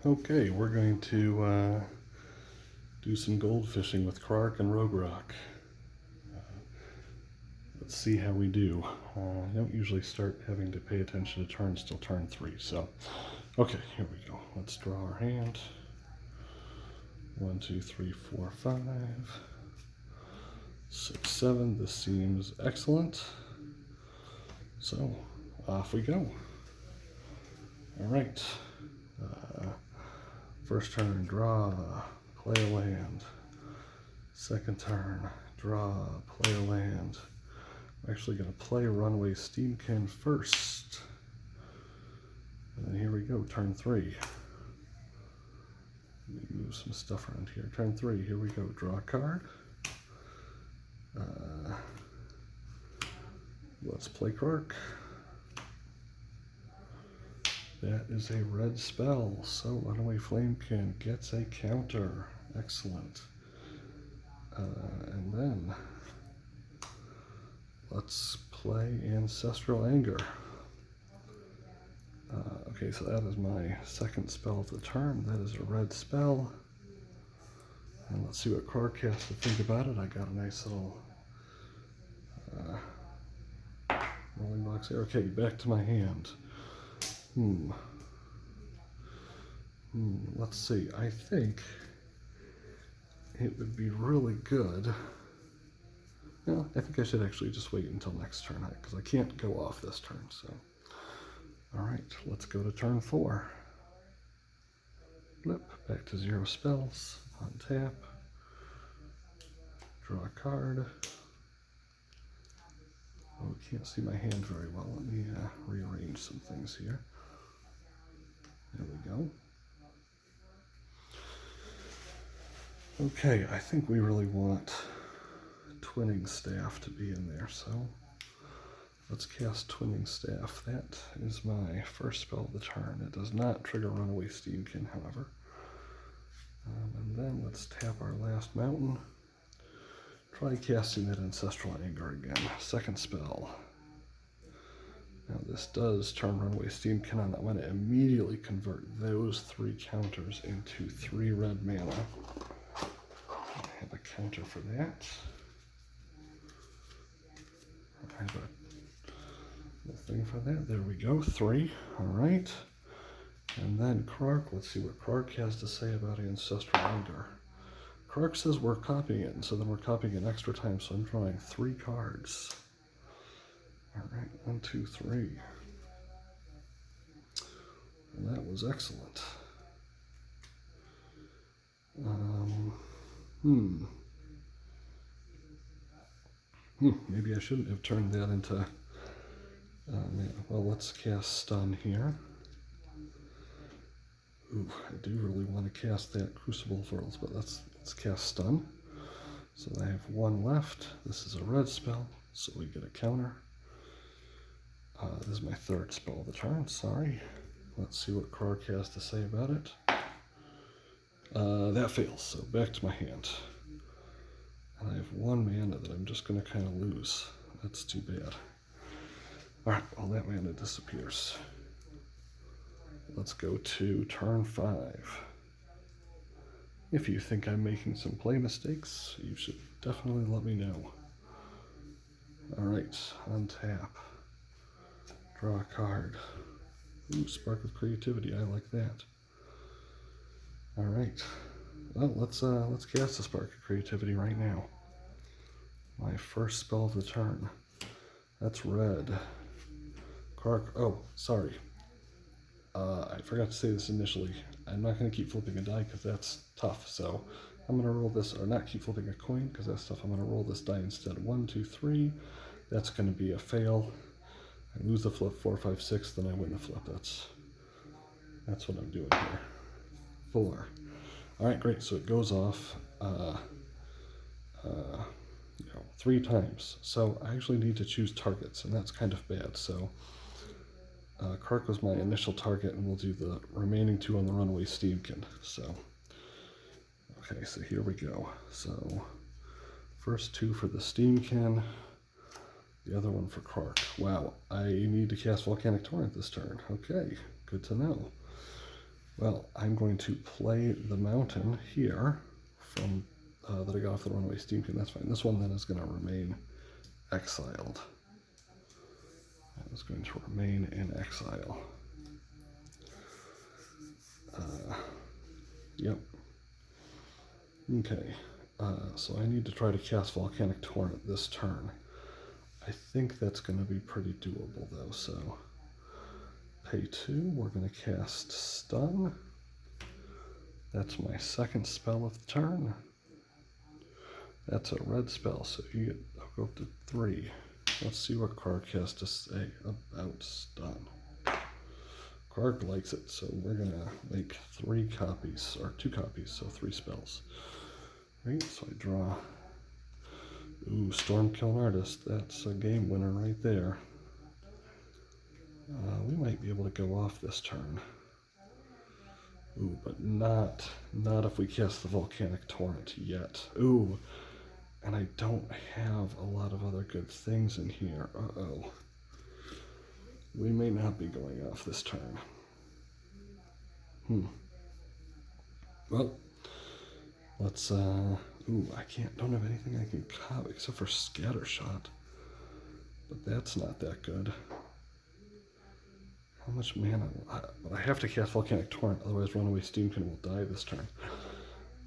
Okay, we're going to do some gold fishing with Krark and Rograkh. Let's see how we do. I don't usually start having to pay attention to turns till turn 3, so. Okay, here we go. Let's draw our hand. 1, 2, 3, 4, 5, 6, 7. This seems excellent. So, off we go. All right. First turn, draw, play a land. Second turn, draw, play a land. I'm actually going to play Runaway Steamkin first. And then here we go, turn 3. Let me move some stuff around here. Turn 3, here we go, draw a card. Let's play Krark. That is a red spell, so Runaway Flamekin gets a counter. Excellent. And then let's play Ancestral Anger. Okay, so that is my second spell of the turn. That is a red spell. And let's see what Krark has to think about it. I got a nice little rolling box there. Okay, back to my hand. Let's see. I think it would be really good. No, I think I should actually just wait until next turn because I can't go off this turn. So, all right, let's go to turn 4. Flip back to 0 spells. Untap. Draw a card. Oh, can't see my hand very well. Let me rearrange some things here. There we go. Okay, I think we really want Twinning Staff to be in there, so let's cast Twinning Staff. That is my first spell of the turn. It does not trigger Runaway Steamkin, however. And then let's tap our last mountain. Try casting that Ancestral Anger again. Second spell. Now this does turn Runaway Steamkin on. I'm going to immediately convert those 3 counters into 3 red mana. I have a counter for that. I have a little thing for that. There we go. 3. All right. And then Krark. Let's see what Krark has to say about Ancestral Anger. Krark says we're copying it, and so then we're copying it extra time, so I'm drawing 3 cards. All right, 1, 2, 3. And that was excellent. Maybe I shouldn't have turned that into... well, let's cast Stun here. Ooh, I do really want to cast that Crucible of Worlds, but let's cast Stun. So I have 1 left. This is a red spell, so we get a counter. This is my 3rd spell of the turn, sorry. Let's see what Krark has to say about it. That fails, so back to my hand. And I have 1 mana that I'm just going to kind of lose. That's too bad. Alright, well that mana disappears. Let's go to turn 5. If you think I'm making some play mistakes, you should definitely let me know. Alright, untap. Draw a card. Ooh, Spark of Creativity, I like that. Alright. Well, let's cast a Spark of Creativity right now. My first spell of the turn. That's red. Krark, oh, sorry. I forgot to say this initially. I'm not going to keep flipping a die because that's tough. So I'm going to roll this, or not keep flipping a coin because that's tough. I'm going to roll this die instead. 1, 2, 3. That's going to be a fail. I lose the flip 4, 5, 6. Then I win the flip. That's what I'm doing here. 4. All right, great. So it goes off 3 times. So I actually need to choose targets, and that's kind of bad. So Krark was my initial target, and we'll do the remaining 2 on the Runaway Steamkin. So, okay, so here we go. So, first 2 for the Steamkin, the other one for Krark. Wow, I need to cast Volcanic Torrent this turn. Okay, good to know. Well, I'm going to play the mountain here from that I got off the Runaway Steamkin. That's fine. This one then is going to remain exiled. That is going to remain in exile. Yep. Okay. So I need to try to cast Volcanic Torrent this turn. I think that's going to be pretty doable though, so pay 2, we're going to cast Stun. That's my second spell of the turn. That's a red spell, so you get, I'll go up to 3. Let's see what Krark has to say about Stun. Krark likes it, so we're going to make 3 copies, or 2 copies, so 3 spells. Right, so I draw, ooh, Stormkiln Artist, that's a game winner right there. We might be able to go off this turn. Ooh, but not if we cast the Volcanic Torrent yet. Ooh, and I don't have a lot of other good things in here. Uh-oh. We may not be going off this turn. Well, let's, ooh, don't have anything I can copy except for Scattershot. But that's not that good. How much mana? I have to cast Volcanic Torrent, otherwise Runaway Steamkin will die this turn.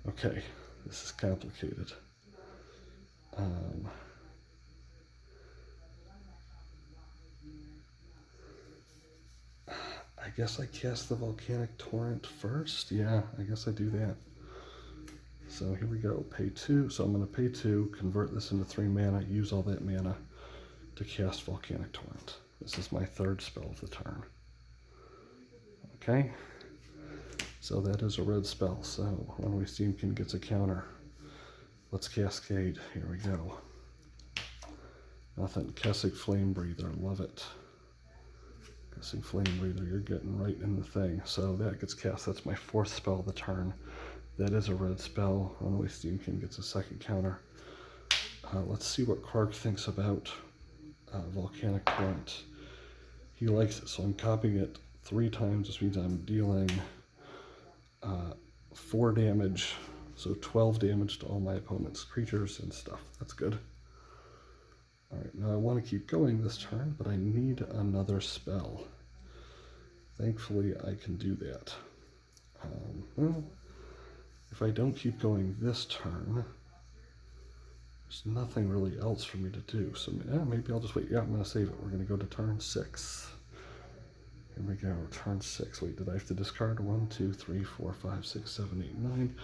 Okay, this is complicated. I guess I cast the Volcanic Torrent first? Yeah, I guess I do that. So here we go, pay 2. So I'm going to pay 2, convert this into 3 mana, use all that mana to cast Volcanic Torrent. This is my 3rd spell of the turn. Okay, so that is a red spell, so Runaway Steamkin gets a counter. Let's Cascade, here we go. Nothing, Kessig Flame Breather, love it. Kessig Flame Breather, you're getting right in the thing. So that gets cast, that's my 4th spell of the turn. That is a red spell, Runaway Steamkin gets a 2nd counter. Let's see what Krark thinks about Volcanic Torrent. He likes it, so I'm copying it 3 times. This means I'm dealing 4 damage, so 12 damage to all my opponent's creatures and stuff. That's good. Alright, now I want to keep going this turn, but I need another spell. Thankfully, I can do that. Well, if I don't keep going this turn, there's nothing really else for me to do. So yeah, maybe I'll just wait. Yeah, I'm going to save it. We're going to go to turn 6. Here we go, turn 6. Wait, did I have to discard 1, 2, 3, 4, 5, 6, 7, 8, 9?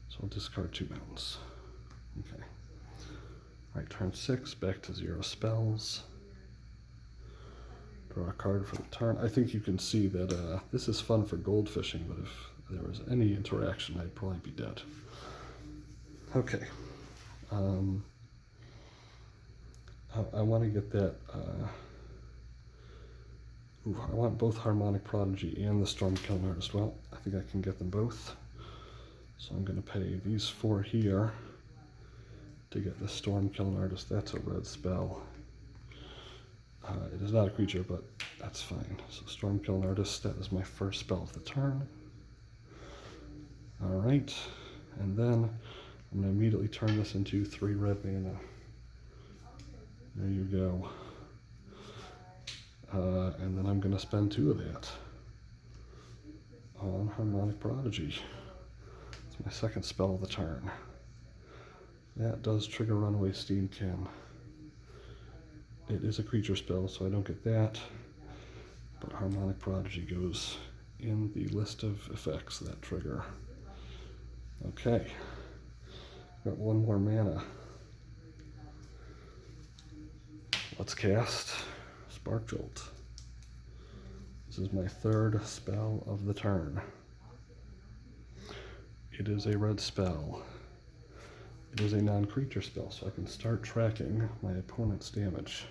So I'll discard 2 mountains. Okay. Alright, turn 6, back to 0 spells. Draw a card for the turn. I think you can see that this is fun for goldfishing, but if there was any interaction, I'd probably be dead. Okay. I want to get that. I want both Harmonic Prodigy and the Stormkiln Artist. Well, I think I can get them both. So I'm going to pay these 4 here to get the Stormkiln Artist. That's a red spell. It is not a creature, but that's fine. So Stormkiln Artist, that is my 1st spell of the turn. Alright, and then I'm going to immediately turn this into 3 red mana. There you go. And then I'm going to spend 2 of that on Harmonic Prodigy. It's my 2nd spell of the turn. That does trigger Runaway Steamkin. It is a creature spell, so I don't get that. But Harmonic Prodigy goes in the list of effects that trigger. Okay. Got 1 more mana. Let's cast Spark Jolt. This is my 3rd spell of the turn. It is a red spell. It is a non-creature spell, so I can start tracking my opponent's damage.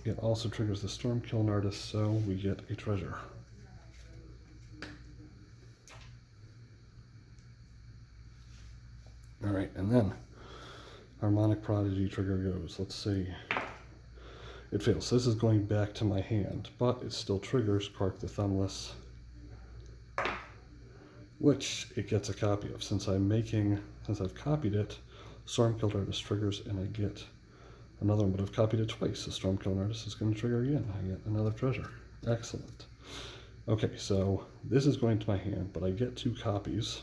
It also triggers the Stormkiln Artist, so we get a treasure. Alright, and then Harmonic Prodigy trigger goes. Let's see. It fails. This is going back to my hand, but it still triggers Krark the Thumbless, which it gets a copy of. Since I've copied it, Stormkilled Artist triggers, and I get another one, but I've copied it twice. The Stormkilled Artist is going to trigger again. I get another treasure. Excellent. Okay, so this is going to my hand, but I get 2 copies.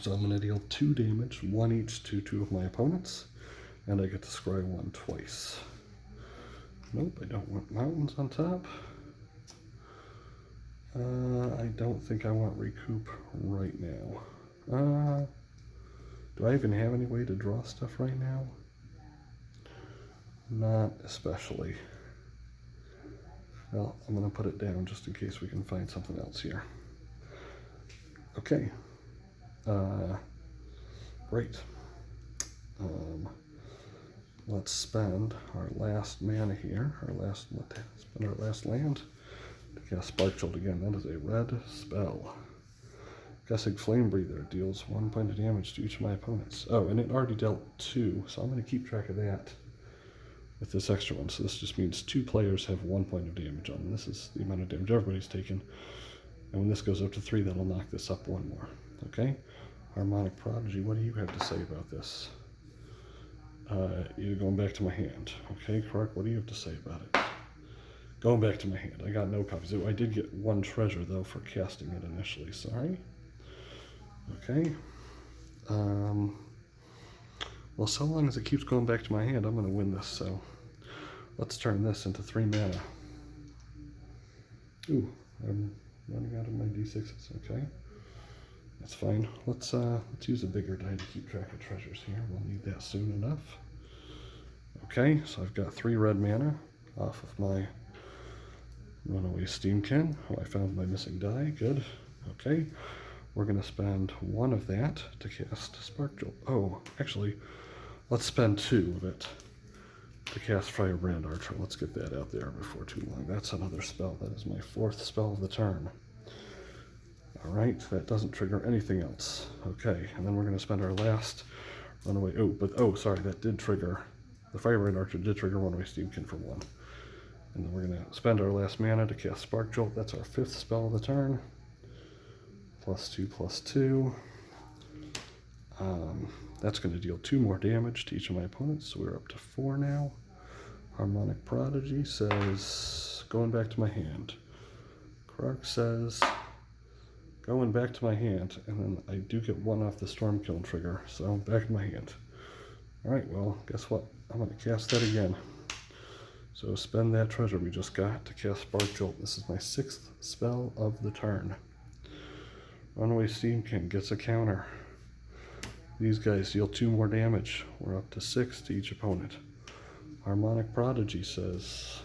So I'm going to deal 2 damage, 1 each to 2 of my opponents, and I get to scry 1 twice. Nope, I don't want mountains on top. I don't think I want recoup right now. Do I even have any way to draw stuff right now? Not especially. Well, I'm going to put it down just in case we can find something else here. Okay. Great. Let's spend our last mana here. Spend our last land to cast Spark Jolt again. That is a red spell. Guessing Flame Breather deals 1 point of damage to each of my opponents. Oh, and it already dealt 2, so I'm going to keep track of that with this extra one. So this just means 2 players have 1 point of damage on them. This is the amount of damage everybody's taken. And when this goes up to 3, that'll knock this up 1 more. Okay? Harmonic Prodigy, what do you have to say about this? You're going back to my hand. Okay, Krark, what do you have to say about it? Going back to my hand. I got no copies. I did get 1 treasure, though, for casting it initially. Sorry. Okay. Well, so long as it keeps going back to my hand, I'm going to win this, so let's turn this into 3 mana. Ooh, I'm running out of my d6s. Okay. That's fine. Let's use a bigger die to keep track of treasures here. We'll need that soon enough. Okay, so I've got 3 red mana off of my Runaway Steamkin. Oh, I found my missing die. Good. Okay, we're going to spend 1 of that to cast Spark Jolt. Oh, actually, let's spend 2 of it to cast Firebrand Archer. Let's get that out there before too long. That's another spell. That is my 4th spell of the turn. Alright, that doesn't trigger anything else. Okay, and then we're going to spend our last Runaway... Oh, sorry, that did trigger... The Firebrand Archer did trigger Runaway Steamkin for 1. And then we're going to spend our last mana to cast Spark Jolt. That's our 5th spell of the turn. +2/+2. That's going to deal 2 more damage to each of my opponents, so we're up to 4 now. Harmonic Prodigy says, going back to my hand. Krark says, going back to my hand, and then I do get 1 off the Stormkill trigger, so back to my hand. Alright, well, guess what? I'm going to cast that again. So spend that treasure we just got to cast Spark Jolt. This is my 6th spell of the turn. Runaway Steamkin gets a counter. These guys deal 2 more damage. We're up to 6 to each opponent. Harmonic Prodigy says,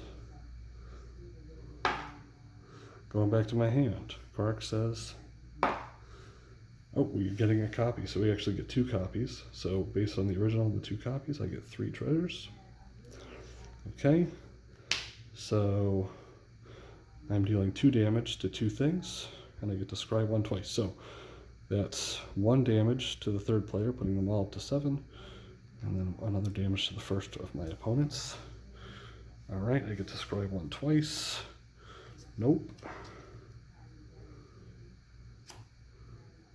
going back to my hand. Krark says, oh, we're getting a copy, so we actually get 2 copies. So based on the original, the 2 copies, I get 3 treasures. Okay, so I'm dealing 2 damage to 2 things, and I get to scry 1 twice. So that's 1 damage to the 3rd player, putting them all up to 7, and then another damage to the 1st of my opponents. Alright, I get to scry 1 twice. Nope.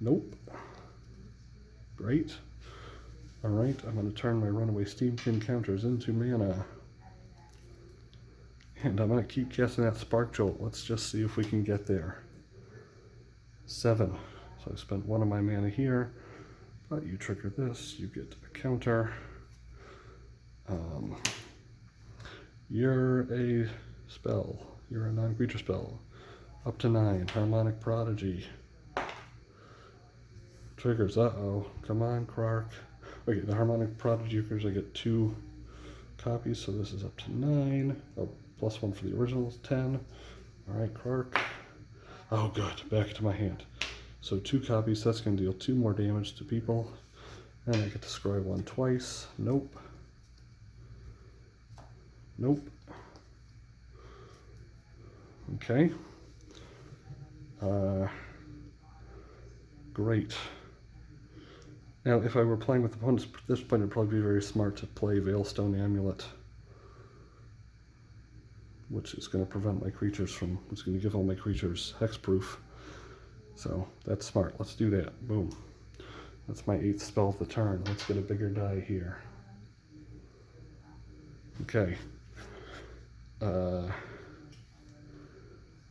Nope. Great. Alright, I'm going to turn my Runaway Steamkin counters into mana. And I'm going to keep casting that Spark Jolt. Let's just see if we can get there. 7. So I spent 1 of my mana here. But you trigger this, you get a counter. You're a spell. You're a non-creature spell. Up to 9. Harmonic Prodigy. Triggers. Uh-oh. Come on, Krark. Okay, the Harmonic Prodigy triggers, I get 2 copies, so this is up to 9. Oh, +1 for the original, 10. Alright, Krark. Oh, good. Back to my hand. So 2 copies, that's going to deal 2 more damage to people. And I get to scry 1 twice. Nope. Nope. Okay. Great. Now, if I were playing with opponents at this point, it'd probably be very smart to play Veilstone Amulet, which is going to prevent my creatures from, it's going to give all my creatures hexproof. So that's smart. Let's do that. Boom. That's my 8th spell of the turn. Let's get a bigger die here. Okay.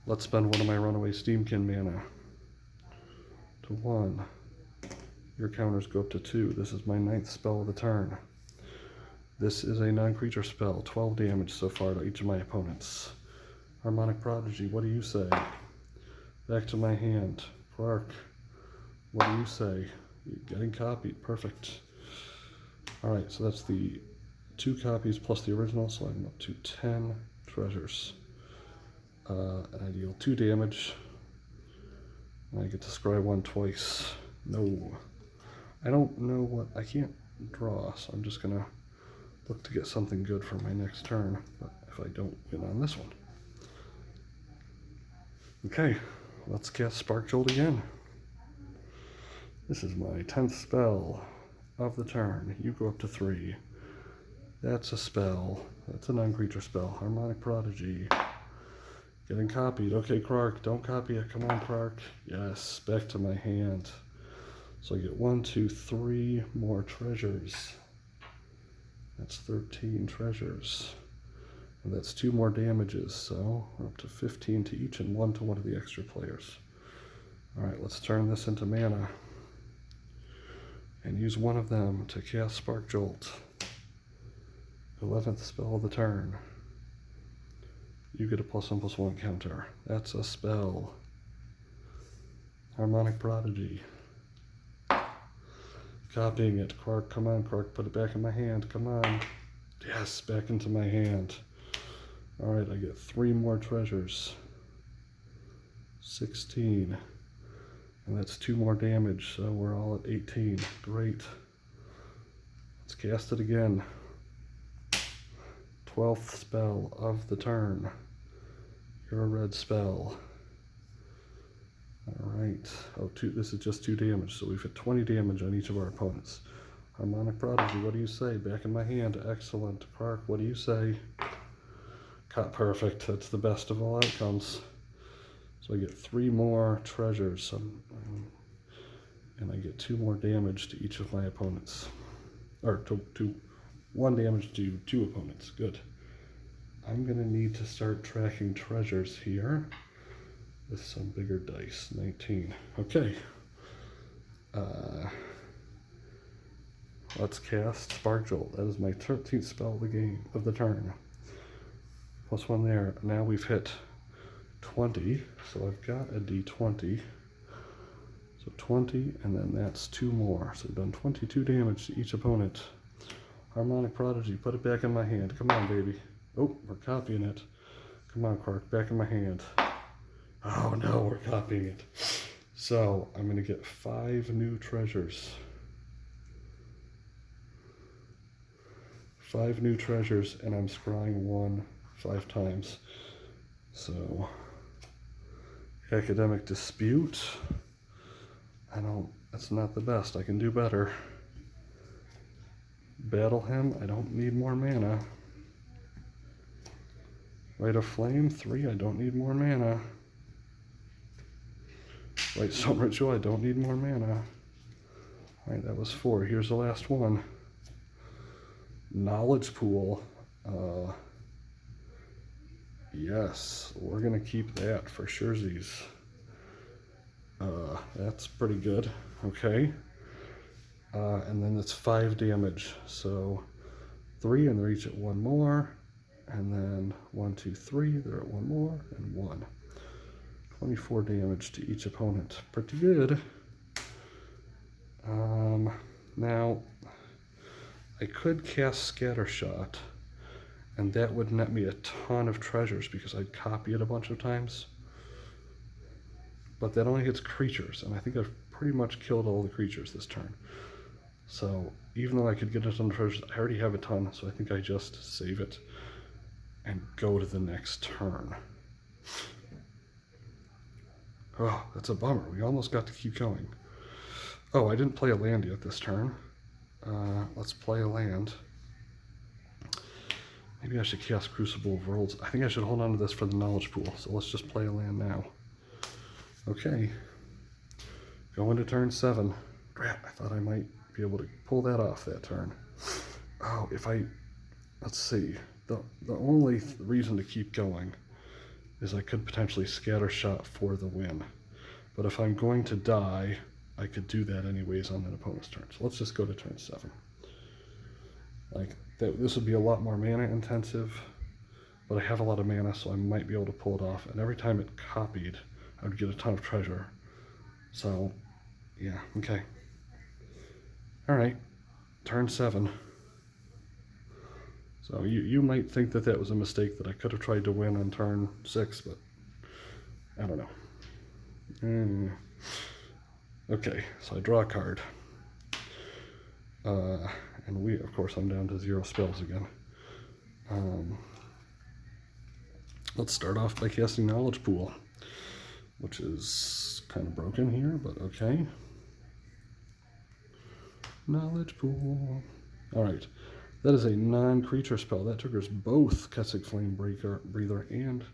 Let's spend one of my Runaway Steamkin mana to 1. Your counters go up to 2. This is my 9th spell of the turn. This is a non-creature spell. 12 damage so far to each of my opponents. Harmonic Prodigy, what do you say? Back to my hand. Krark, what do you say? You're getting copied. Perfect. Alright, so that's the 2 copies plus the original, so I'm up to 10 treasures. And I deal 2 damage. And I get to scry 1 twice. No. I don't know what... I can't draw, so I'm just going to look to get something good for my next turn. But if I don't win on this one. Okay, let's cast Spark Jolt again. This is my 10th spell of the turn. You go up to 3. That's a spell. That's a non-creature spell. Harmonic Prodigy. Getting copied. Okay, Krark, don't copy it. Come on, Krark. Yes, back to my hand. So I get 1, 2, 3 more treasures. That's 13 treasures. And that's 2 more damages, so we're up to 15 to each and 1 to one of the extra players. Alright, let's turn this into mana. And use one of them to cast Spark Jolt. 11th spell of the turn. You get a +1/+1 counter. That's a spell. Harmonic Prodigy. Copying it. Krark, come on, Krark, put it back in my hand. Come on. Yes, back into my hand. Alright, I get 3 more treasures. 16. And that's 2 more damage, so we're all at 18. Great. Let's cast it again. 12th spell of the turn. You're a red spell. Alright. Oh, this is just 2 damage, so we've hit 20 damage on each of our opponents. Harmonic Prodigy, what do you say? Back in my hand. Excellent. Krark, what do you say? Cut perfect. That's the best of all outcomes. So I get 3 more treasures, and I get 2 more damage to each of my opponents. Or 1 damage to 2 opponents. Good. I'm going to need to start tracking treasures here with some bigger dice. 19. Okay. Let's cast Spark Jolt. That is my 13th spell of the turn. +1 there. Now we've hit 20, so I've got a d20. So 20, and then that's 2 more. So we've done 22 damage to each opponent. Harmonic Prodigy, put it back in my hand. Come on, baby. Oh, we're copying it. Come on, Krark, back in my hand. Oh no, we're copying it. So I'm going to get 5 new treasures. 5 new treasures, and I'm scrying 1 5 times. So, Academic Dispute. That's not the best. I can do better. Battle Hymn, I don't need more mana. Rite of Flame, 3, I don't need more mana. Whitestone Ritual, I don't need more mana. Alright, that was 4. Here's the last one. Knowledge Pool. Yes, we're going to keep that for surezies. That's pretty good. Okay. And then it's 5 damage. So 3, and they're each at 1 more. And then 1, 2, 3, they're at 1 more, and 1. 24 damage to each opponent. Pretty good. Now, I could cast Scattershot, and that would net me a ton of treasures because I'd copy it a bunch of times. But that only hits creatures, and I think I've pretty much killed all the creatures this turn. So even though I could get a ton of treasures, I already have a ton, so I think I just save it and go to the next turn. Oh, that's a bummer. We almost got to keep going. Oh, I didn't play a land yet this turn. Let's play a land. Maybe I should cast Crucible of Worlds. I think I should hold on to this for the knowledge pool. So let's just play a land now. Okay. Go into turn 7. Drat, I thought I might be able to pull that off that turn. Oh, let's see. The only reason to keep going is I could potentially scatter shot for the win. But if I'm going to die, I could do that anyways on an opponent's turn. So let's just go to turn 7. This would be a lot more mana intensive, but I have a lot of mana, so I might be able to pull it off. And every time it copied, I would get a ton of treasure. So, yeah, okay. All right, turn 7. So you might think that was a mistake, that I could have tried to win on turn 6, but I don't know. Okay, so I draw a card. And of course, I'm down to 0 spells again. Let's start off by casting Knowledge Pool, which is kind of broken here, but okay. Knowledge Pool. All right, that is a non-creature spell. That triggers both Kessig Flame Breather and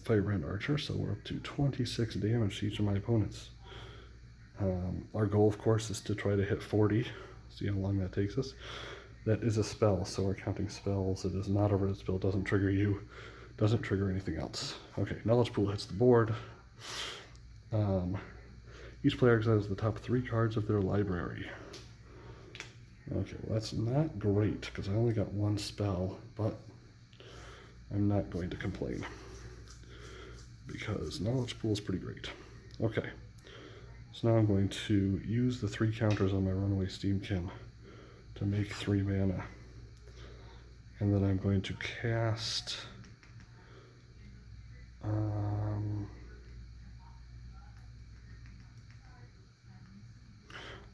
Firebrand Archer, so we're up to 26 damage to each of my opponents. Our goal, of course, is to try to hit 40. See how long that takes us. That is a spell, so we're counting spells. It is not a red spell. Doesn't trigger you. Doesn't trigger anything else. Okay, Knowledge Pool hits the board. Each player exiles the top 3 cards of their library. Okay, well, that's not great because I only got 1 spell, but I'm not going to complain because Knowledge Pool is pretty great. Okay, so now I'm going to use the 3 counters on my Runaway Steamkin to make 3 mana. And then I'm going to cast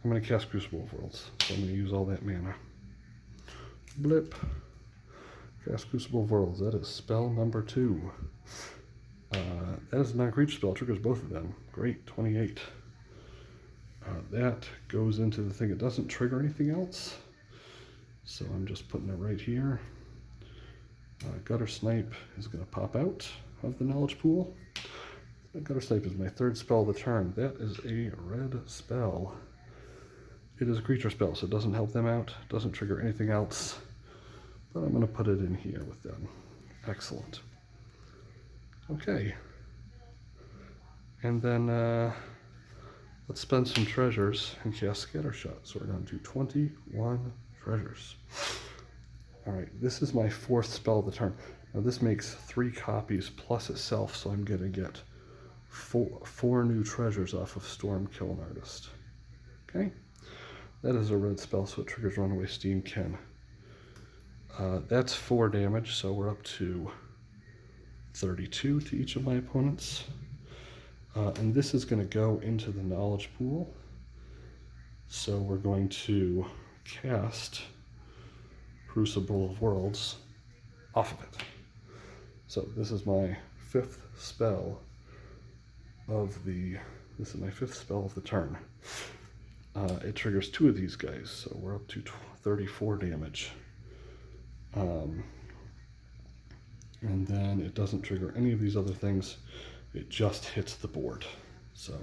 I'm going to cast Crucible of Worlds, so I'm going to use all that mana. Blip. Cast Crucible of Worlds. That is spell number 2. That is a non-creature spell. Triggers both of them. Great, 28. That goes into the thing. It doesn't trigger anything else, so I'm just putting it right here. Gutter Snipe is going to pop out of the Knowledge Pool. Gutter Snipe is my 3rd spell of the turn. That is a red spell. It is a creature spell, so it doesn't help them out, doesn't trigger anything else, but I'm going to put it in here with them. Excellent. Okay. And then let's spend some treasures and cast Scattershot. So we're down to 21 treasures. All right, this is my 4th spell of the turn. Now this makes 3 copies plus itself, so I'm going to get 4 new treasures off of Storm Kiln Artist. Okay? That is a red spell, so it triggers Runaway Steamkin. That's 4 damage, so we're up to 32 to each of my opponents. And this is going to go into the Knowledge Pool. So we're going to cast Crucible of Worlds off of it. So this is my 5th spell of the turn. It triggers 2 of these guys, so we're up to 34 damage. And then it doesn't trigger any of these other things. It just hits the board. So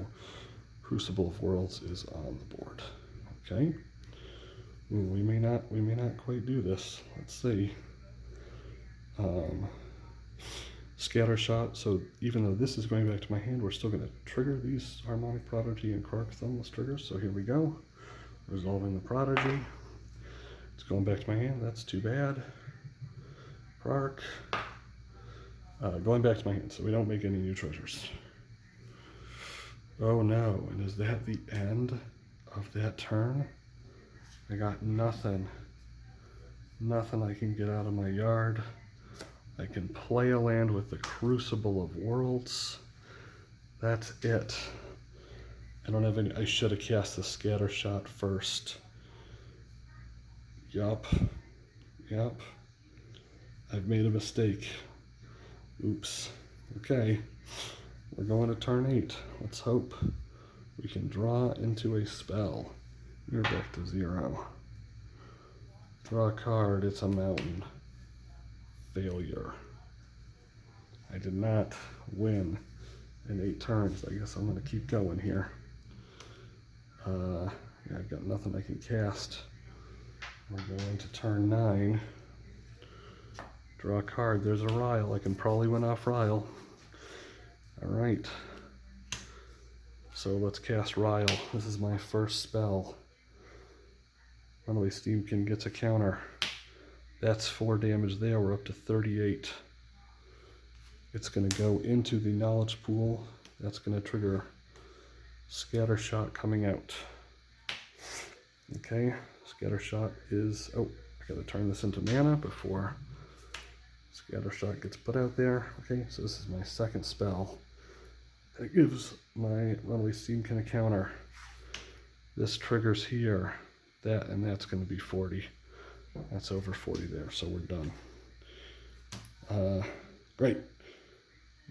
Crucible of Worlds is on the board. Okay. Ooh, we may not quite do this. Let's see. Scatter Shot. So even though this is going back to my hand, we're still going to trigger these Harmonic Prodigy and Krark Thumbless triggers. So here we go. Resolving the Prodigy. It's going back to my hand. That's too bad. Krark. Going back to my hand, so we don't make any new treasures. Oh no, and is that the end of that turn? I got nothing. Nothing I can get out of my yard. I can play a land with the Crucible of Worlds. That's it. I don't have any. I should have cast the Scatter Shot first. Yup. I've made a mistake. Oops. Okay. We're going to turn 8. Let's hope We can draw into a spell. You're back to 0. Draw a card, it's a mountain. Failure. I did not win in 8 turns. I guess I'm going to keep going here. Yeah, I've got nothing I can cast. We're going to turn 9. Draw a card. There's a Ryle. I can probably win off Ryle. Alright. So let's cast Ryle. This is my first spell. Runaway Steamkin gets a counter. That's 4 damage there. We're up to 38. It's going to go into the knowledge pool. That's going to trigger Scatter Shot coming out. Okay, Scatter Shot is... Oh, I got to turn this into mana before Scatter Shot gets put out there. Okay, so this is my second spell. That gives my Runaway Steamkin a counter. This triggers here. That and that's going to be 40. That's over 40 there, so we're done. Great.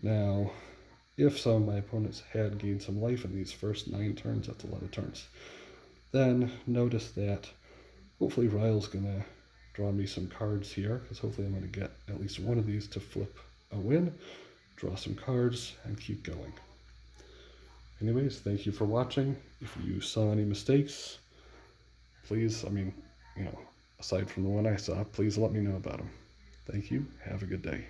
Now, if some of my opponents had gained some life in these first 9 turns, that's a lot of turns, then notice that hopefully Ryle's going to draw me some cards here, because hopefully I'm going to get at least one of these to flip a win, draw some cards, and keep going. Anyways, thank you for watching. If you saw any mistakes, please, aside from the one I saw, please let me know about them. Thank you. Have a good day.